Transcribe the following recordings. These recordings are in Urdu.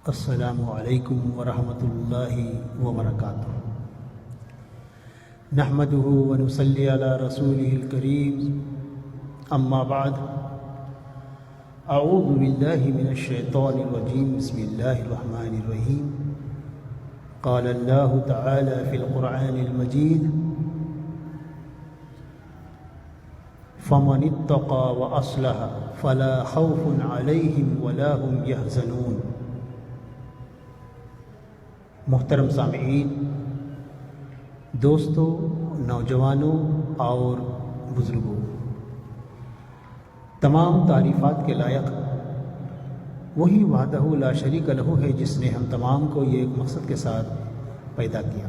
السلام علیکم ورحمۃ اللہ وبرکاتہ۔ نحمده ونصلی علی رسوله الکریم، اما بعد، اعوذ باللہ من الشیطان الرجیم، بسم اللہ الرحمن الرحیم۔ قال اللہ تعالی فی القرآن المجید: فمن اتقى واصلح فلا خوف علیہم ولا هم يحزنون۔ محترم سامعین، دوستوں، نوجوانوں اور بزرگوں، تمام تعریفات کے لائق وہی وحدہ لا شریک لہ ہے جس نے ہم تمام کو یہ ایک مقصد کے ساتھ پیدا کیا۔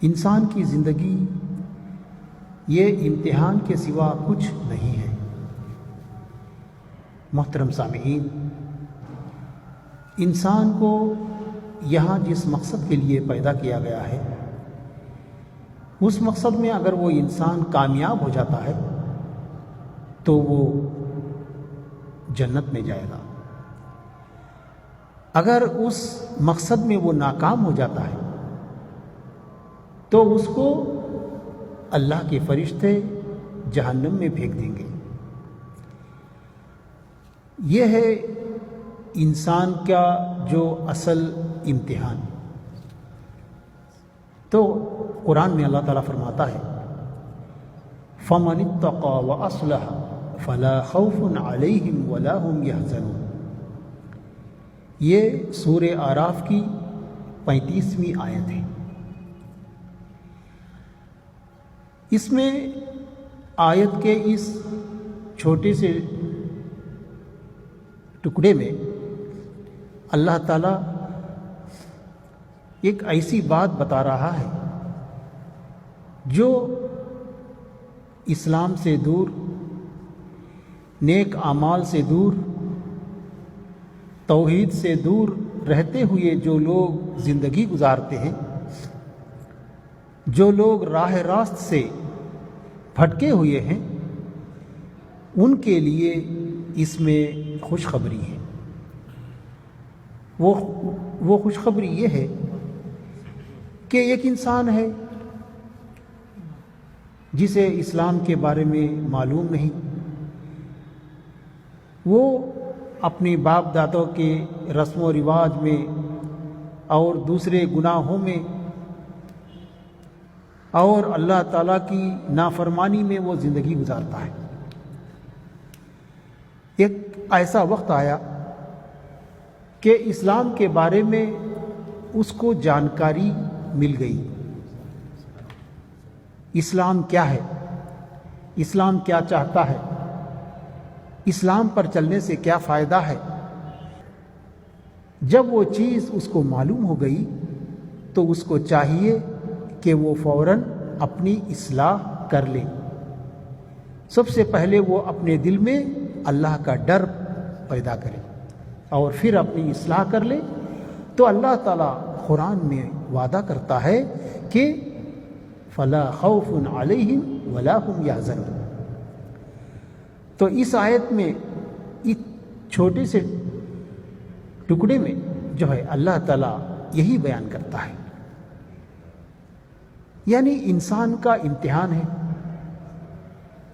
انسان کی زندگی یہ امتحان کے سوا کچھ نہیں ہے۔ محترم سامعین، انسان کو یہاں جس مقصد کے لیے پیدا کیا گیا ہے، اس مقصد میں اگر وہ انسان کامیاب ہو جاتا ہے تو وہ جنت میں جائے گا۔ اگر اس مقصد میں وہ ناکام ہو جاتا ہے تو اس کو اللہ کے فرشتے جہنم میں پھینک دیں گے۔ یہ ہے انسان کا جو اصل امتحان۔ تو قرآن میں اللہ تعالیٰ فرماتا ہے: فَمَنِ اتَّقَى وَأَصْلَحَ فَلَا خَوْفٌ عَلَيْهِمْ وَلَا هُمْ يَحْزَنُونَ۔ یہ سورہ اعراف کی 35ویں آیت ہے۔ اس میں آیت کے اس چھوٹے سے ٹکڑے میں اللہ تعالیٰ ایک ایسی بات بتا رہا ہے جو اسلام سے دور، نیک اعمال سے دور، توحید سے دور رہتے ہوئے جو لوگ زندگی گزارتے ہیں، جو لوگ راہ راست سے بھٹکے ہوئے ہیں، ان کے لیے اس میں خوشخبری ہے۔ وہ خوشخبری یہ ہے کہ ایک انسان ہے جسے اسلام کے بارے میں معلوم نہیں، وہ اپنے باپ دادوں کے رسم و رواج میں اور دوسرے گناہوں میں اور اللہ تعالیٰ کی نافرمانی میں وہ زندگی گزارتا ہے۔ ایک ایسا وقت آیا کہ اسلام کے بارے میں اس کو جانکاری مل گئی۔ اسلام کیا ہے؟ اسلام کیا چاہتا ہے؟ اسلام پر چلنے سے کیا فائدہ ہے؟ جب وہ چیز اس کو معلوم ہو گئی تو اس کو چاہیے کہ وہ فوراً اپنی اصلاح کر لے۔ سب سے پہلے وہ اپنے دل میں اللہ کا ڈر پیدا کرے اور پھر اپنی اصلاح کر لے، تو اللہ تعالیٰ قرآن میں وعدہ کرتا ہے کہ فلا خوف علیہم ولا هم یحزنون۔ تو اس آیت میں اس چھوٹے سے ٹکڑے میں جو ہے اللہ تعالیٰ یہی بیان کرتا ہے، یعنی انسان کا امتحان ہے،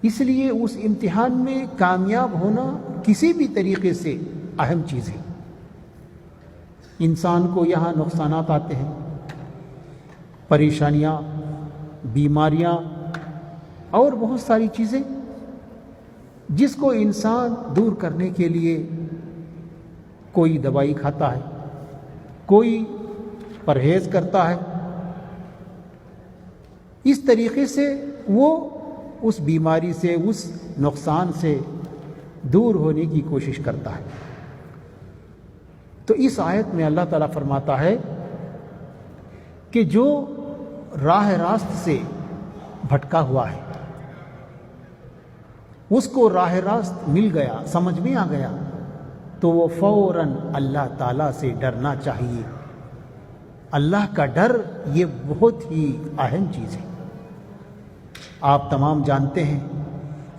اس لیے اس امتحان میں کامیاب ہونا کسی بھی طریقے سے اہم چیز ہے۔ انسان کو یہاں نقصانات آتے ہیں، پریشانیاں، بیماریاں اور بہت ساری چیزیں، جس کو انسان دور کرنے کے لیے کوئی دوائی کھاتا ہے، کوئی پرہیز کرتا ہے، اس طریقے سے وہ اس بیماری سے، اس نقصان سے دور ہونے کی کوشش کرتا ہے۔ تو اس آیت میں اللہ تعالیٰ فرماتا ہے کہ جو راہ راست سے بھٹکا ہوا ہے، اس کو راہ راست مل گیا، سمجھ میں آ گیا، تو وہ فوراً اللہ تعالیٰ سے ڈرنا چاہیے۔ اللہ کا ڈر یہ بہت ہی اہم چیز ہے۔ آپ تمام جانتے ہیں،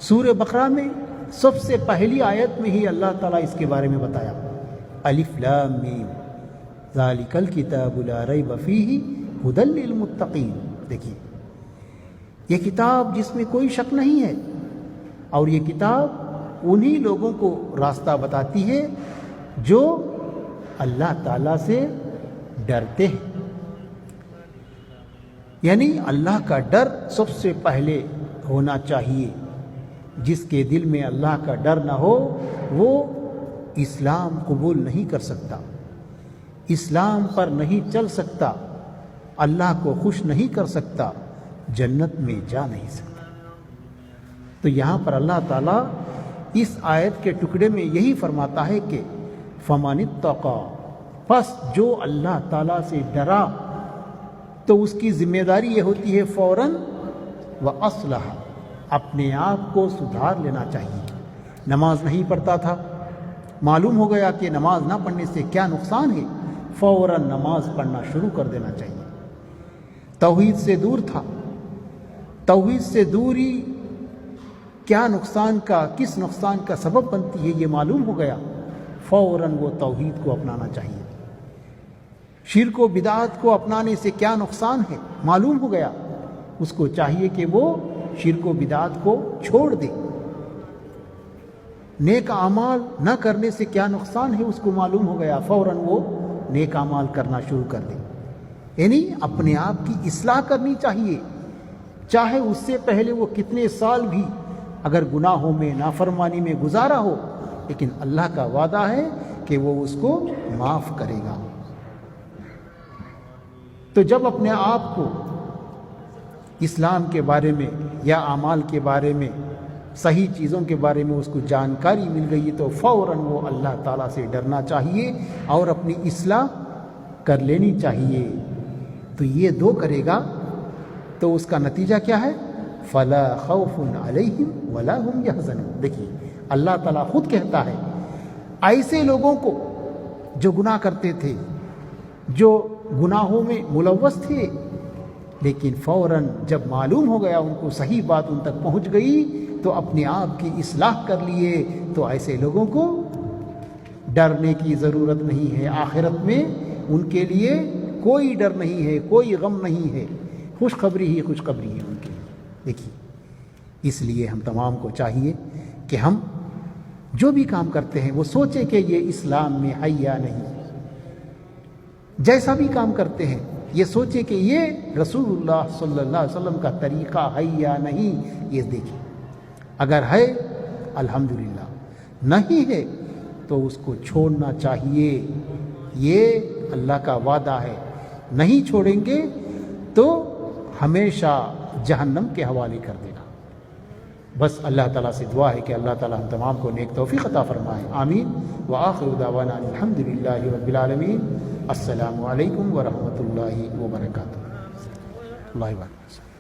سورہ بقرہ میں سب سے پہلی آیت میں ہی اللہ تعالیٰ اس کے بارے میں بتایا الف لام میم ذالک الکتاب لا ریب فیہ ھدی للمتقین. دیکھیے یہ کتاب جس میں کوئی شک نہیں ہے، اور یہ کتاب انہی لوگوں کو راستہ بتاتی ہے جو اللہ تعالیٰ سے ڈرتے ہیں. یعنی اللہ کا ڈر سب سے پہلے ہونا چاہیے. جس کے دل میں اللہ کا ڈر نہ ہو وہ اسلام قبول نہیں کر سکتا، اسلام پر نہیں چل سکتا، اللہ کو خوش نہیں کر سکتا، جنت میں جا نہیں سکتا. تو یہاں پر اللہ تعالیٰ اس آیت کے ٹکڑے میں یہی فرماتا ہے کہ فمن اتقی، پس جو اللہ تعالیٰ سے ڈرا تو اس کی ذمہ داری یہ ہوتی ہے فوراً وَأَصْلَحَ، اپنے آپ کو سدھار لینا چاہیے. نماز نہیں پڑھتا تھا، معلوم ہو گیا کہ نماز نہ پڑھنے سے کیا نقصان ہے، فوراً نماز پڑھنا شروع کر دینا چاہیے. توحید سے دور تھا، توحید سے دوری کیا نقصان کا، کس نقصان کا سبب بنتی ہے یہ معلوم ہو گیا، فوراً وہ توحید کو اپنانا چاہیے. شرک و بدعت کو اپنانے سے کیا نقصان ہے معلوم ہو گیا، اس کو چاہیے کہ وہ شرک و بدعت کو چھوڑ دے. نیک اعمال نہ کرنے سے کیا نقصان ہے اس کو معلوم ہو گیا، فوراً وہ نیک اعمال کرنا شروع کر دے. یعنی اپنے آپ کی اصلاح کرنی چاہیے، چاہے اس سے پہلے وہ کتنے سال بھی اگر گناہوں میں نافرمانی میں گزارا ہو، لیکن اللہ کا وعدہ ہے کہ وہ اس کو معاف کرے گا. تو جب اپنے آپ کو اسلام کے بارے میں یا اعمال کے بارے میں صحیح چیزوں کے بارے میں اس کو جانکاری مل گئی تو فوراً وہ اللہ تعالیٰ سے ڈرنا چاہیے اور اپنی اصلاح کر لینی چاہیے. تو یہ دو کرے گا تو اس کا نتیجہ کیا ہے؟ فلا خوف علیہم ولا هم يحزنون. دیکھیے اللہ تعالیٰ خود کہتا ہے ایسے لوگوں کو جو گناہ کرتے تھے، جو گناہوں میں ملوث تھے، لیکن فوراً جب معلوم ہو گیا ان کو صحیح بات ان تک پہنچ گئی تو اپنے آپ کی اصلاح کر لیے، تو ایسے لوگوں کو ڈرنے کی ضرورت نہیں ہے. آخرت میں ان کے لیے کوئی ڈر نہیں ہے، کوئی غم نہیں ہے، خوشخبری ہی خوشخبری ہے ان کے لیے. دیکھیے اس لیے ہم تمام کو چاہیے کہ ہم جو بھی کام کرتے ہیں وہ سوچیں کہ یہ اسلام میں ہے یا نہیں. جیسا بھی کام کرتے ہیں یہ سوچیں کہ یہ رسول اللہ صلی اللہ علیہ وسلم کا طریقہ ہے یا نہیں. یہ دیکھیں اگر ہے الحمدللہ، نہیں ہے تو اس کو چھوڑنا چاہیے. یہ اللہ کا وعدہ ہے، نہیں چھوڑیں گے تو ہمیشہ جہنم کے حوالے کر دینا. بس اللہ تعالیٰ سے دعا ہے کہ اللہ تعالیٰ ہم تمام کو نیک توفیق عطا فرمائے. آمین. وآخر دعوانا الحمدللہ رب العالمین. السلام علیکم ورحمۃ اللہ وبرکاتہ. اللہ وبرکاتہ.